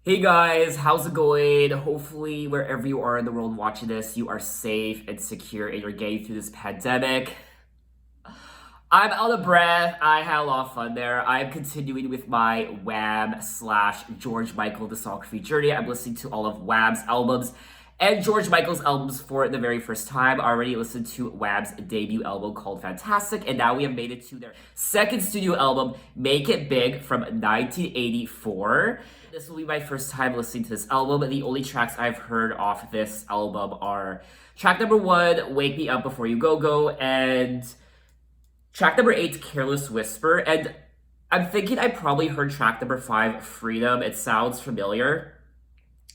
Hey guys, how's it going? Hopefully, wherever you are in the world watching this, you are safe and secure and you're getting through this pandemic. I'm out of breath. I had a lot of fun there. I'm continuing with my Wham slash George Michael discography journey. I'm listening to all of Wham's albums and George Michael's albums for the very first time. I already listened to Wham's debut album called Fantastic, and now we have made it to their second studio album, Make It Big, from 1984. This will be my first time listening to this album. The only tracks I've heard off this album are track number 1, Wake Me Up Before You Go Go, and track number 8, Careless Whisper. And I'm thinking I probably heard track number 5, Freedom. It sounds familiar.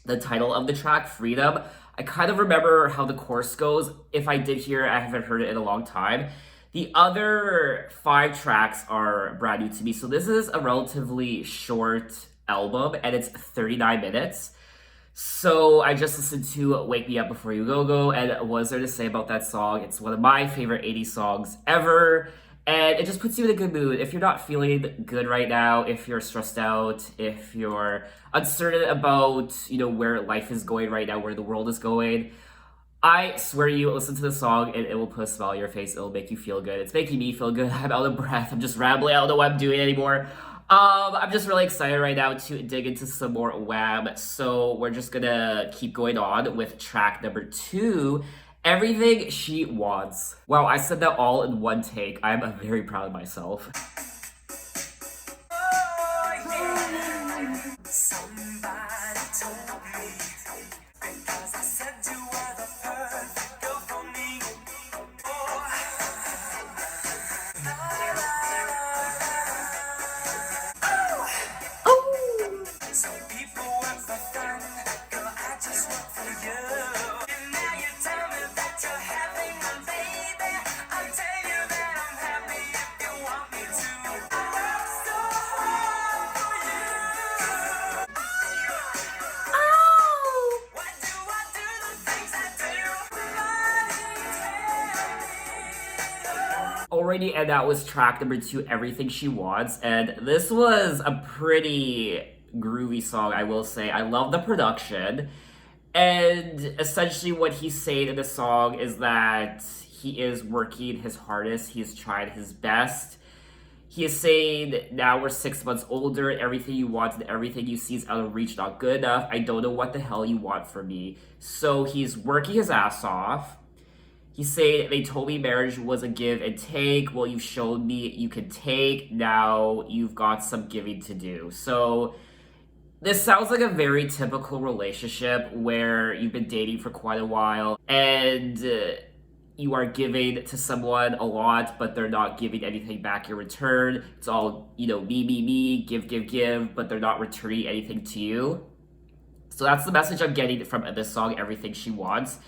The title of the track, Freedom. I kind of remember how the chorus goes. If I did hear it, I haven't heard it in a long time. The other 5 tracks are brand new to me. So this is a relatively short album and it's 39 minutes. So I just listened to Wake Me Up Before You Go Go, and what is there to say about that song? It's one of my favorite 80s songs ever, and it just puts you in a good mood. If you're not feeling good right now, if you're stressed out, if you're uncertain about, where life is going right now, where the world is going, I swear to you, listen to the song and it will put a smile on your face. It'll make you feel good. It's making me feel good. I'm out of breath. I'm just rambling. I don't know what I'm doing anymore. I'm just really excited right now to dig into some more Wham. So we're just gonna keep going on with track number 2, Everything She Wants. Wow, I said that all in one take. I'm very proud of myself. Somebody told me, because I said you were the perfect girl for me. Some people work for fun, girl, I just work for you. And now you tell me that you're having a baby. I'll tell you that I'm happy if you want me to. I work so hard for you. Why do I do the things I do? Already, and that was track number 2, Everything She Wants, and this was a pretty groovy song, I will say. I love the production, and essentially what he's saying in the song is that he is working his hardest, he's tried his best. He is saying, now we're 6 months older, everything you want and everything you see is out of reach, not good enough. I don't know what the hell you want from me. So he's working his ass off. He's saying, they told me marriage was a give and take. Well, you've shown me you can take. Now you've got some giving to do. So this sounds like a very typical relationship where you've been dating for quite a while and you are giving to someone a lot, but they're not giving anything back in return. It's all, me, give, but they're not returning anything to you. So that's the message I'm getting from this song, Everything She Wants.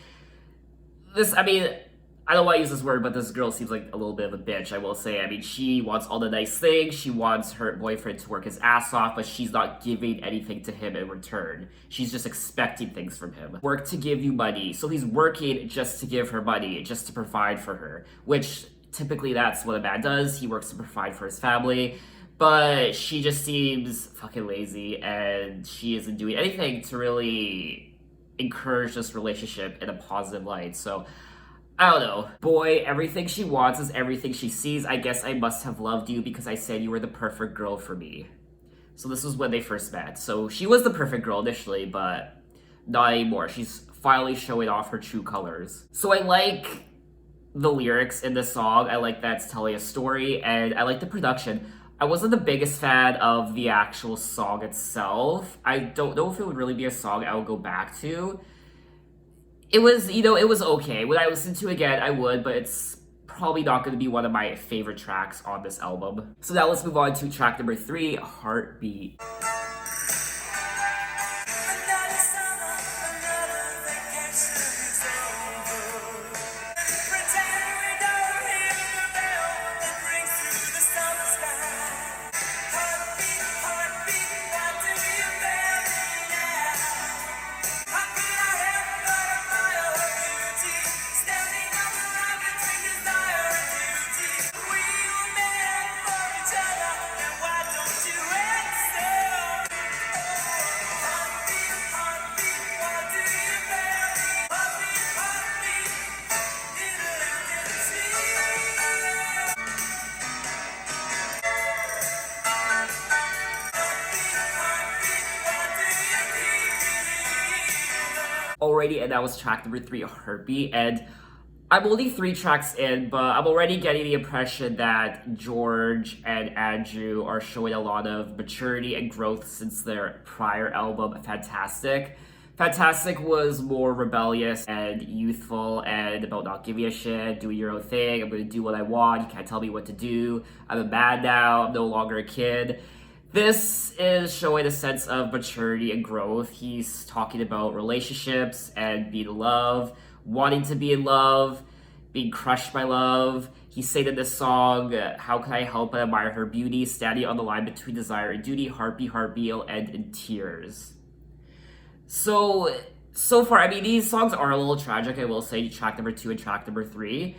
I don't want to use this word, but this girl seems like a little bit of a bitch, I will say. She wants all the nice things. She wants her boyfriend to work his ass off, but she's not giving anything to him in return. She's just expecting things from him. Work to give you money. So he's working just to give her money, just to provide for her, which typically that's what a man does. He works to provide for his family, but she just seems fucking lazy and she isn't doing anything to really encourage this relationship in a positive light. So I don't know. Boy, everything she wants is everything she sees. I guess I must have loved you because I said you were the perfect girl for me. So this was when they first met. So she was the perfect girl initially, but not anymore. She's finally showing off her true colors. So I like the lyrics in this song. I like that it's telling a story, and I like the production. I wasn't the biggest fan of the actual song itself. I don't know if it would really be a song I would go back to. It was, it was okay. Would I listen to it again? I would, but it's probably not going to be one of my favorite tracks on this album. So now let's move on to track number 3, Heartbeat. Another summer, another vacation is over. Pretend we don't hear the bell that rings through the summer sky. Heartbeat, heartbeat, why do you bear me now? How could I help but admire her beauty? Standing on the line between desire and duty. We were meant for each other, and why don't you accept? Alrighty, and that was track number 3, Heartbeat. And I'm only 3 tracks in, but I'm already getting the impression that George and Andrew are showing a lot of maturity and growth since their prior album, Fantastic. Fantastic was more rebellious and youthful and about not giving a shit, doing your own thing. I'm gonna do what I want. You can't tell me what to do. I'm a man now. I'm no longer a kid. This is showing a sense of maturity and growth. He's talking about relationships and being in love, wanting to be in love, being crushed by love. He's saying in this song, how can I help but admire her beauty, standing on the line between desire and duty, heartbeat, heartbeat, it'll end in tears. So far, I mean, these songs are a little tragic, I will say, track number 2 and track number 3.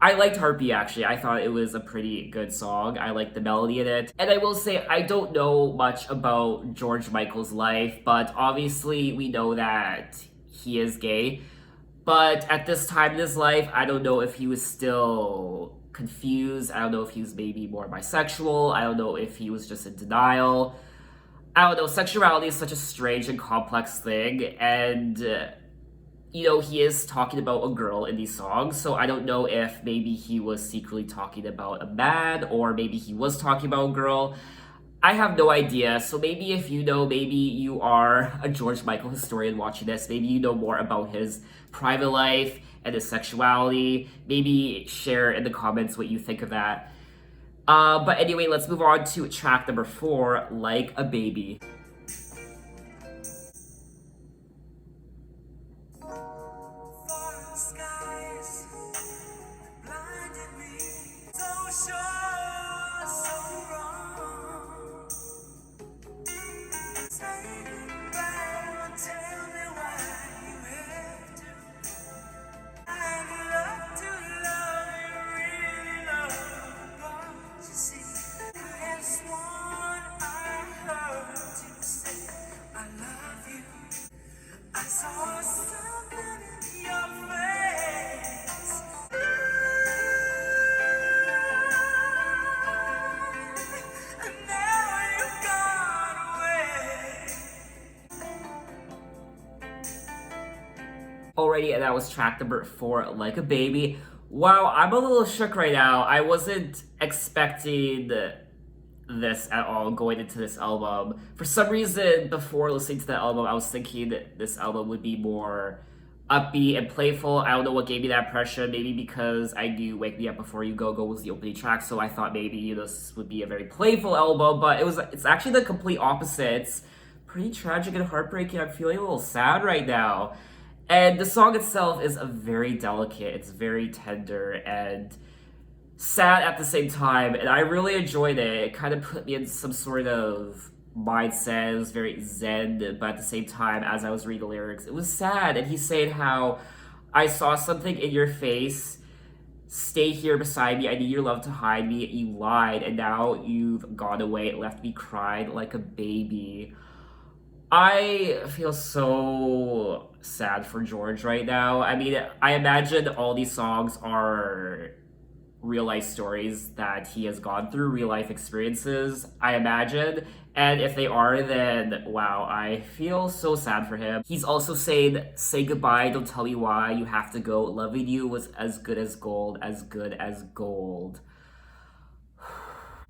I liked Heartbeat, actually. I thought it was a pretty good song. I liked the melody in it. And I will say, I don't know much about George Michael's life, but obviously we know that he is gay. But at this time in his life, I don't know if he was still confused. I don't know if he was maybe more bisexual. I don't know if he was just in denial. I don't know, sexuality is such a strange and complex thing, and, he is talking about a girl in these songs, so I don't know if maybe he was secretly talking about a man, or maybe he was talking about a girl. I have no idea, so maybe if you know, maybe you are a George Michael historian watching this, maybe you know more about his private life and his sexuality, maybe share in the comments what you think of that. But anyway, let's move on to track number 4, Like a Baby. Foreign skies blinded me. So sure, so wrong. Say goodbye and tell me why you have to. I'd love to love you, really love, but you see, I have sworn I heard you say I love you. I saw something in your face. And now you've gone away. Alrighty, and that was track number 4, Like a Baby. Wow, I'm a little shook right now. I wasn't expecting this at all going into this album. For some reason, before listening to the album, I was thinking that this album would be more upbeat and playful. I don't know what gave me that impression. Maybe because I knew Wake Me Up Before You Go was the opening track, so I thought maybe this would be a very playful album, but it's actually the complete opposite. It's pretty tragic and heartbreaking. I'm feeling a little sad right now. And the song itself is very delicate. It's very tender and sad at the same time, and I really enjoyed it. It kind of put me in some sort of mindset. It was very zen, but at the same time, as I was reading the lyrics, it was sad. And he's saying how I saw something in your face. Stay here beside me. I need your love to hide me. You lied, and now you've gone away. It left me crying like a baby. I feel so sad for George right now. I mean, I imagine all these songs are real life stories that he has gone through, real life experiences, I imagine. And if they are, then wow, I feel so sad for him. He's also saying, say goodbye, don't tell me why, you have to go. Loving you was as good as gold, as good as gold.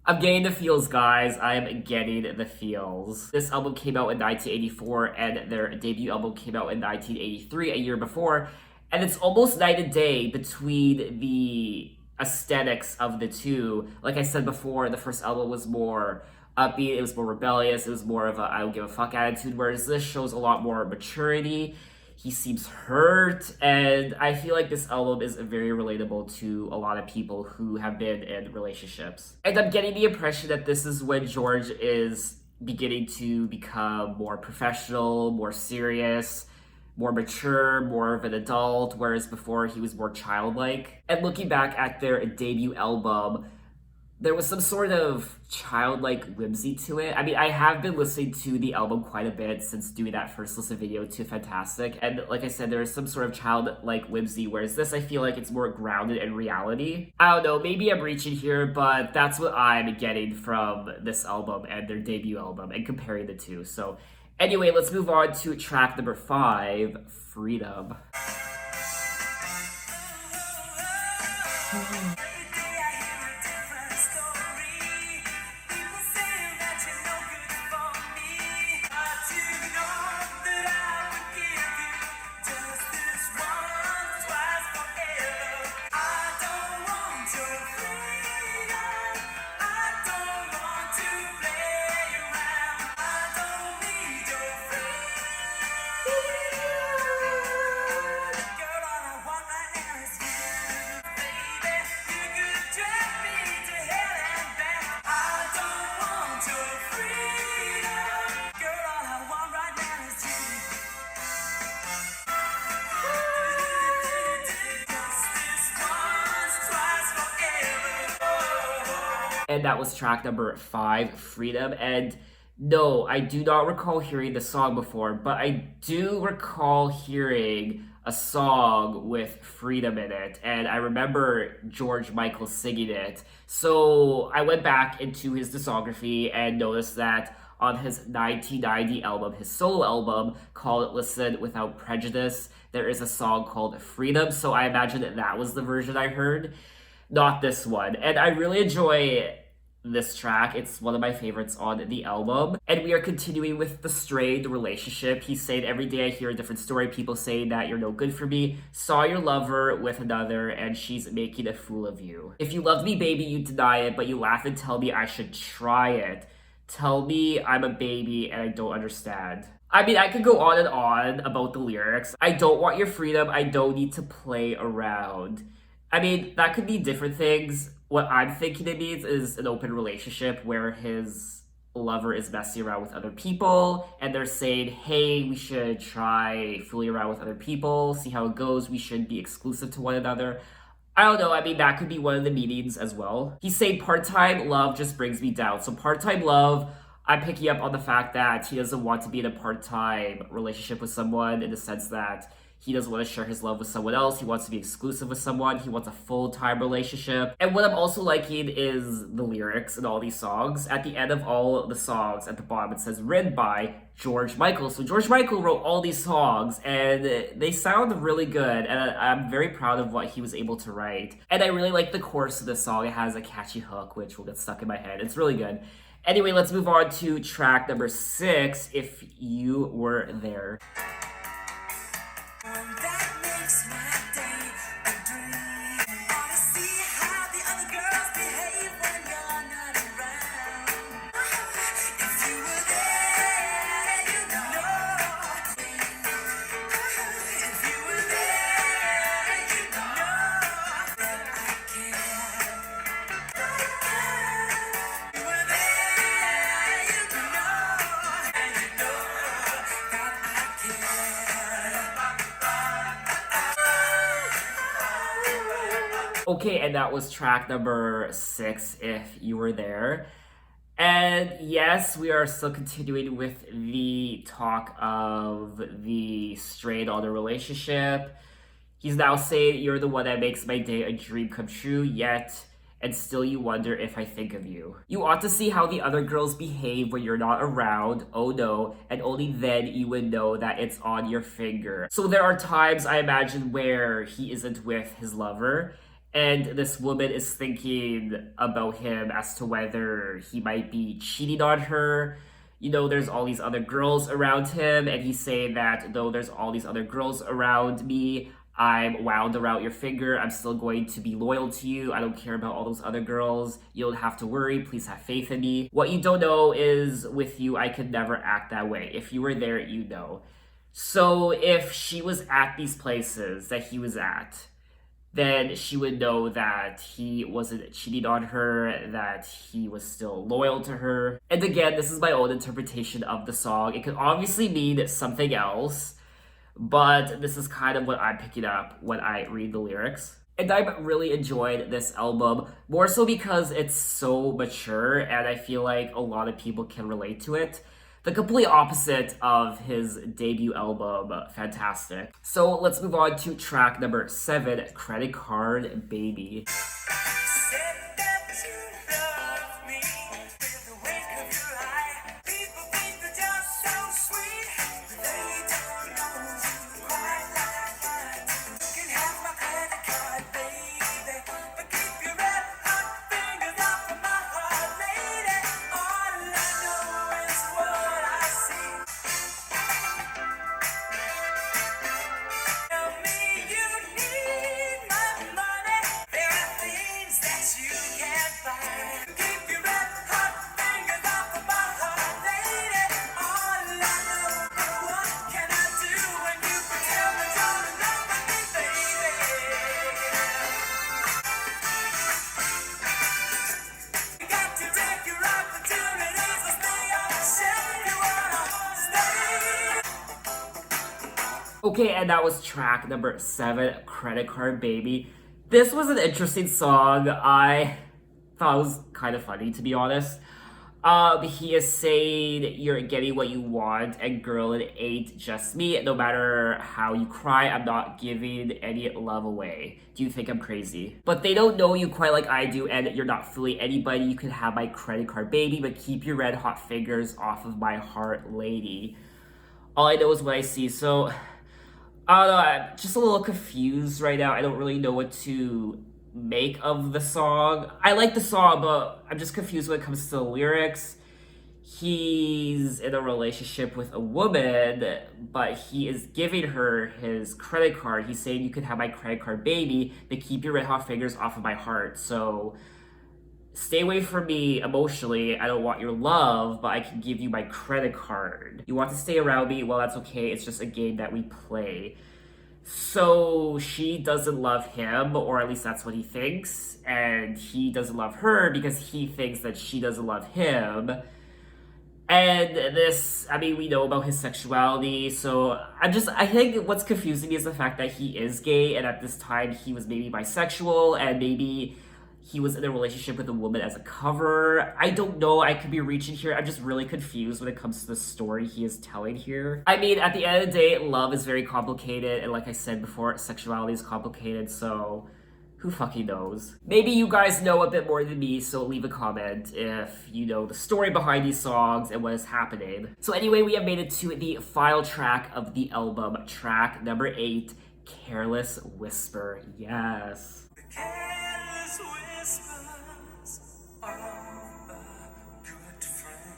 I'm getting the feels, guys. I am getting the feels. This album came out in 1984, and their debut album came out in 1983, a year before. And it's almost night and day between the aesthetics of the two. Like I said before, the first album was more upbeat, it was more rebellious, it was more of a I don't give a fuck attitude, whereas this shows a lot more maturity. He seems hurt, and I feel like this album is very relatable to a lot of people who have been in relationships. And I'm getting the impression that this is when George is beginning to become more professional, more serious, more mature, more of an adult, whereas before he was more childlike. And looking back at their debut album, there was some sort of childlike whimsy to it. I mean, I have been listening to the album quite a bit since doing that first listen video to Fantastic, and like I said, there is some sort of childlike whimsy, whereas this, I feel like it's more grounded in reality. I don't know, maybe I'm reaching here, but that's what I'm getting from this album and their debut album and comparing the two. So Anyway, let's move on to track number 5, Freedom. Every day I hear a different story. People saying that you're no good for me. But you know that I would give you just this once, twice, forever. I don't want your freedom. I don't want to play around. I don't need your freedom. Girl, all I want right now is you. Baby, you could drag me to hell and back. I don't want your freedom. Girl, all I want right now is you. Just this once, twice, forever. And that was track number 5, Freedom. And no, I do not recall hearing the song before, but I do recall hearing a song with Freedom in it. And I remember George Michael singing it. So I went back into his discography and noticed that on his 1990 album, his solo album called Listen Without Prejudice, there is a song called Freedom. So I imagine that was the version I heard, not this one. And I really enjoy this track. It's one of my favorites on the album. And we are continuing with the strained relationship. He's saying, every day I hear a different story. People saying that you're no good for me. Saw your lover with another and she's making a fool of you. If you loved me, baby, you deny it, but you laugh and tell me I should try it. Tell me I'm a baby and I don't understand. I mean, I could go on and on about the lyrics. I don't want your freedom. I don't need to play around. I mean, that could be different things. What I'm thinking it means is an open relationship where his lover is messing around with other people and they're saying, hey, we should try fooling around with other people, see how it goes, we should be exclusive to one another. I don't know, I mean, that could be one of the meanings as well. He's saying part-time love just brings me down. So part-time love, I'm picking up on the fact that he doesn't want to be in a part-time relationship with someone, in the sense that he doesn't want to share his love with someone else. He wants to be exclusive with someone. He wants a full-time relationship. And what I'm also liking is the lyrics in all these songs. At the end of all the songs, at the bottom, it says written by George Michael. So George Michael wrote all these songs and they sound really good. And I'm very proud of what he was able to write. And I really like the chorus of this song. It has a catchy hook, which will get stuck in my head. It's really good. Anyway, let's move on to track number 6, If You Were There. That makes my day a dream. Wanna see how the other girls behave when you're not around. If you were there, you know. If you were there, you know that I care. You were there, you know, and you know that I care. Okay, and that was track number 6, If You Were There. And yes, we are still continuing with the talk of the strain on the relationship. He's now saying, you're the one that makes my day a dream come true, yet, and still you wonder if I think of you. You ought to see how the other girls behave when you're not around, oh no, and only then you would know that it's on your finger. So there are times, I imagine, where he isn't with his lover, and this woman is thinking about him as to whether he might be cheating on her. You know, there's all these other girls around him, and he's saying that though there's all these other girls around me, I'm wound around your finger. I'm still going to be loyal to you. I don't care about all those other girls. You don't have to worry. Please have faith in me. What you don't know is with you, I could never act that way. If you were there, you know. So if she was at these places that he was at, then she would know that he wasn't cheating on her, that he was still loyal to her. And again, this is my own interpretation of the song. It could obviously mean something else, but this is kind of what I'm picking up when I read the lyrics. And I'm really enjoyed this album, more so because it's so mature and I feel like a lot of people can relate to it. The complete opposite of his debut album, Fantastic. So let's move on to track number 7, Credit Card Baby. Said that you love me with the wink of your eye. People think they're just so sweet. Okay, and that was track number 7, Credit Card Baby. This was an interesting song. I thought it was kind of funny, to be honest. He is saying you're getting what you want, and girl, it ain't just me. No matter how you cry, I'm not giving any love away. Do you think I'm crazy? But they don't know you quite like I do, and you're not fooling anybody. You can have my credit card, baby, but keep your red hot fingers off of my heart, lady. All I know is what I see. So I don't know, I'm just a little confused right now. I don't really know what to make of the song. I like the song, but I'm just confused when it comes to the lyrics. He's in a relationship with a woman, but he is giving her his credit card. He's saying, you can have my credit card, baby, but keep your red hot fingers off of my heart. So stay away from me emotionally. I don't want your love, but I can give you my credit card. You want to stay around me? Well, that's okay. It's just a game that we play. So she doesn't love him, or at least that's what he thinks, and he doesn't love her because he thinks that she doesn't love him. And this, I mean, we know about his sexuality, so I think what's confusing me is the fact that he is gay, and at this time he was maybe bisexual, and maybe he was in a relationship with a woman as a cover. I don't know, I could be reaching here. I'm just really confused when it comes to the story he is telling here. I mean, at the end of the day, love is very complicated, and like I said before, sexuality is complicated, so who fucking knows? Maybe you guys know a bit more than me, so leave a comment if you know the story behind these songs and what is happening. So anyway, we have made it to the final track of the album, track number 8, Careless Whisper. Yes. Careless whispers of a good friend.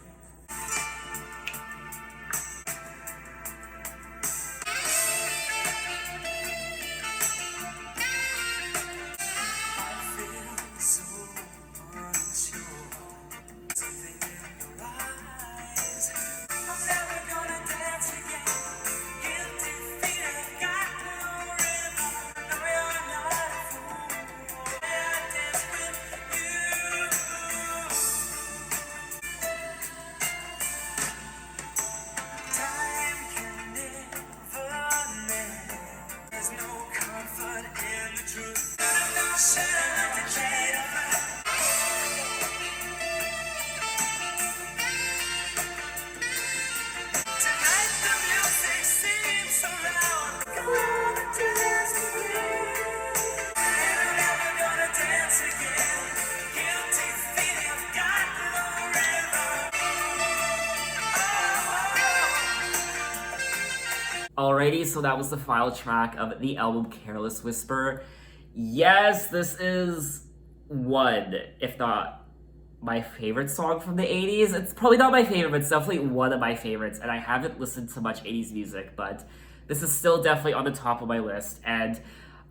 I feel so unsure. Something in your eyes. I'm never gonna dance again. Guilty feet have got no rhythm. No, you're not a fool. I dance with you. Time can never mend. There's no comfort in the truth. I'm not sure I can Tonight the music seems so loud. I wanna dance with you. And I'm never gonna dance again. Guilty feet have got no rhythm. Alrighty, so that was the final track of the album Careless Whisper. Yes, this is one, if not my favorite song from the 80s. It's probably not my favorite, but it's definitely one of my favorites. And I haven't listened to much 80s music, but this is still definitely on the top of my list. And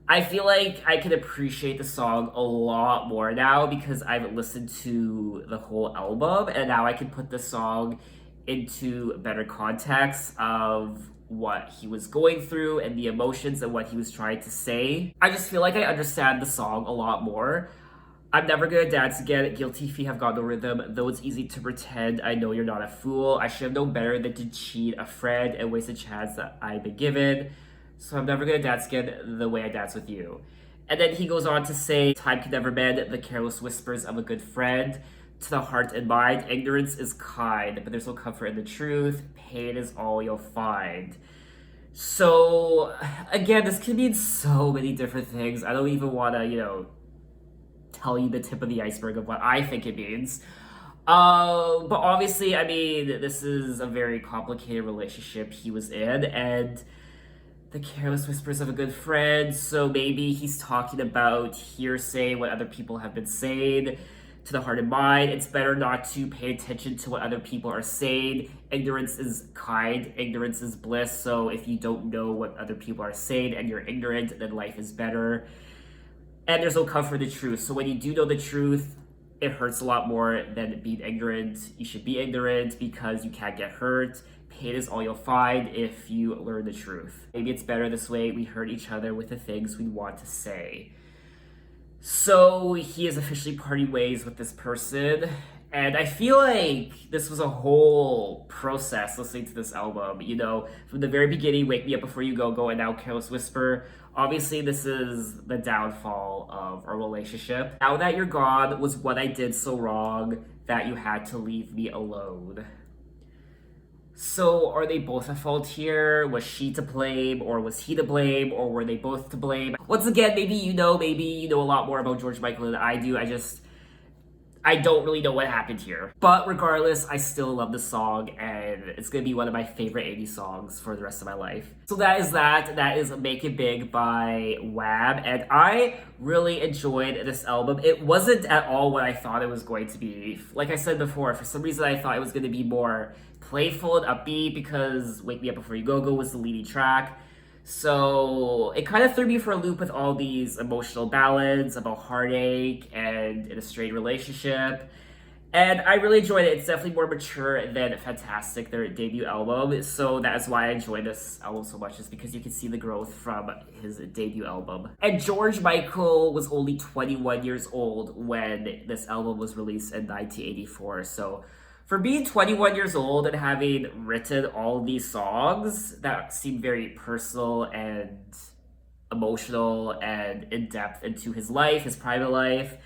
I feel like I can appreciate the song a lot more now because I've listened to the whole album, and now I can put the song into better context of what he was going through and the emotions and what he was trying to say. I just feel like I understand the song a lot more. I'm never gonna dance again. Guilty feet have got no rhythm. Though it's easy to pretend, I know you're not a fool. I should have known better than to cheat a friend and waste a chance that I've been given. So I'm never gonna dance again the way I dance with you. And then he goes on to say, time can never mend the careless whispers of a good friend. To the heart and mind, ignorance is kind, but there's no comfort in the truth. Pain is all you'll find. So, again, this can mean so many different things. I don't even want to, tell you the tip of the iceberg of what I think it means. But obviously, I mean, this is a very complicated relationship he was in, and the careless whispers of a good friend, so maybe he's talking about hearsay, what other people have been saying. To the heart and mind, it's better not to pay attention to what other people are saying. Ignorance is kind, ignorance is bliss, so if you don't know what other people are saying and you're ignorant, then life is better. And there's no comfort in the truth. So when you do know the truth, it hurts a lot more than being ignorant. You should be ignorant because you can't get hurt. Pain is all you'll find if you learn the truth. Maybe it's better this way. We hurt each other with the things we want to say. So he is officially parting ways with this person. And I feel like this was a whole process listening to this album. You know, from the very beginning, Wake Me Up Before You Go, and now Careless Whisper. Obviously, this is the downfall of our relationship. Now That You're Gone was what I did so wrong that you had to leave me alone. So, are they both at fault here? Was she to blame, or was he to blame, or were they both to blame? Once again, maybe you know a lot more about George Michael than I do. I don't really know what happened here. But regardless, I still love the song, and it's gonna be one of my favorite 80s songs for the rest of my life. So that is that. That is Make It Big by Wham, and I really enjoyed this album. It wasn't at all what I thought it was going to be. Like I said before, for some reason I thought it was gonna be more playful and upbeat because Wake Me Up Before You Go was the leading track. So it kind of threw me for a loop with all these emotional ballads about heartache and in a strained relationship. And I really enjoyed it. It's definitely more mature than Fantastic, their debut album. So that is why I enjoyed this album so much, is because you can see the growth from his debut album. And George Michael was only 21 years old when this album was released in 1984. So for being 21 years old and having written all these songs that seem very personal and emotional and in-depth into his life, his private life,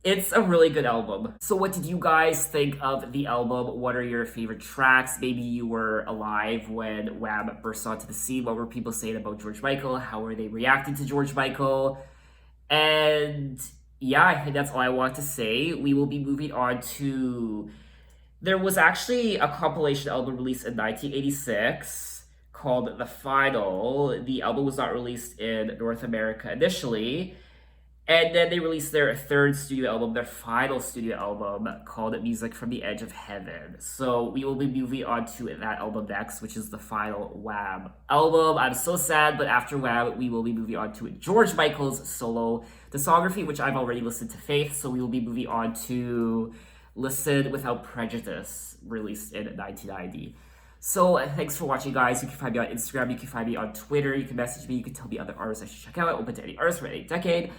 it's a really good album. So what did you guys think of the album? What are your favorite tracks? Maybe you were alive when Wham burst onto the scene. What were people saying about George Michael? How were they reacting to George Michael? And yeah, I think that's all I want to say. We will be moving on to... There was actually a compilation album released in 1986 called The Final. The album was not released in North America initially. And then they released their third studio album, their final studio album, called Music from the Edge of Heaven. So we will be moving on to that album next, which is the final Wham album. I'm so sad, but after Wham, we will be moving on to George Michael's solo discography, which I've already listened to Faith. So we will be moving on to Listen Without Prejudice, released in 1990. So thanks for watching, guys. You can find me on Instagram, you can find me on Twitter, you can message me, you can tell me other artists I should check out. I'm open to any artists for any decade.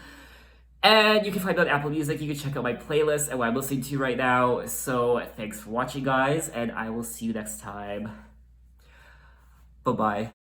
And you can find me on Apple Music, you can check out my playlist and what I'm listening to right now. So thanks for watching, guys, and I will see you next time. Bye-bye.